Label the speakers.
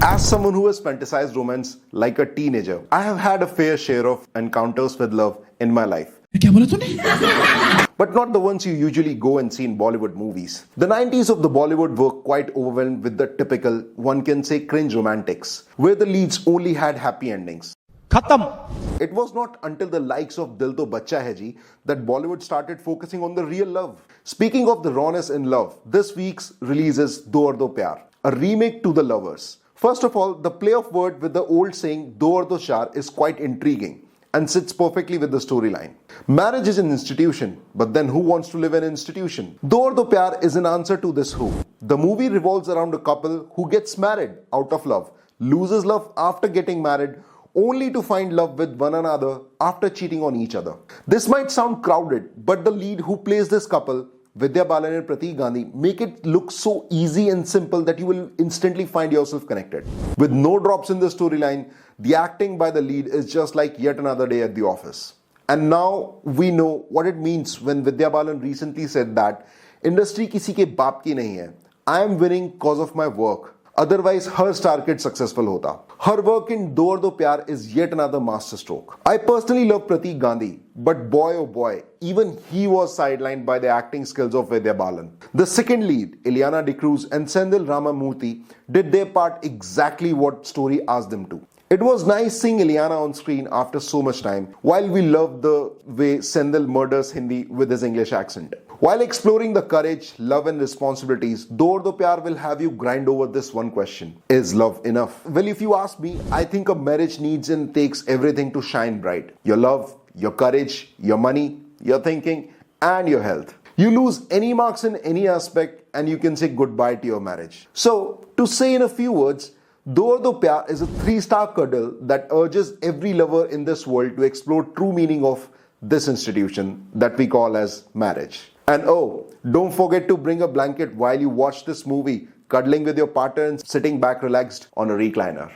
Speaker 1: As someone who has fantasized romance like a teenager, I have had a fair share of encounters with love in my life.
Speaker 2: क्या बोला तूने?
Speaker 1: But not the ones you usually go and see in Bollywood movies. The 90s of the Bollywood were quite overwhelmed with the typical, one can say, cringe romantics, where the leads only had happy endings.
Speaker 2: खत्म.
Speaker 1: It was not until the likes of Dil To Bachcha Hai Ji that Bollywood started focusing on the real love. Speaking of the rawness in love, this week's release is Do Aur Do Pyar, a remake to The Lovers. First of all, the play of word with the old saying Do Aur Do Char is quite intriguing and sits perfectly with the storyline. Marriage is an institution, but then who wants to live in an institution? Do Aur Do Pyar is an answer to this who. The movie revolves around a couple who gets married out of love, loses love after getting married, only to find love with one another after cheating on each other. This might sound crowded, but the lead who plays this couple, Vidya Balan and Pratik Gandhi, make it look so easy and simple that you will instantly find yourself connected. With no drops in the storyline, the acting by the lead is just like yet another day at the office. And now we know what it means when Vidya Balan recently said that industry किसी के बाप की नहीं है. I am winning cause of my work. Otherwise, her star kid successful hota. Her work in Do Aur Do Pyar is yet another masterstroke. I personally love Pratik Gandhi, but boy oh boy, even he was sidelined by the acting skills of Vidya Balan. The second lead, Ileana D'Cruz and Sendil Ramamurthy, did their part exactly what story asked them to. It was nice seeing Ileana on screen after so much time, while we loved the way Sendil murders Hindi with his English accent. While exploring the courage, love and responsibilities, Do Aur Do Pyar will have you grind over this one question. Is love enough? Well, if you ask me, I think a marriage needs and takes everything to shine bright. Your love, your courage, your money, your thinking, and your health. You lose any marks in any aspect and you can say goodbye to your marriage. So, to say in a few words, Do Aur Do Pyar is a 3-star cuddle that urges every lover in this world to explore true meaning of this institution that we call as marriage. And oh, don't forget to bring a blanket while you watch this movie, cuddling with your partner and sitting back relaxed on a recliner.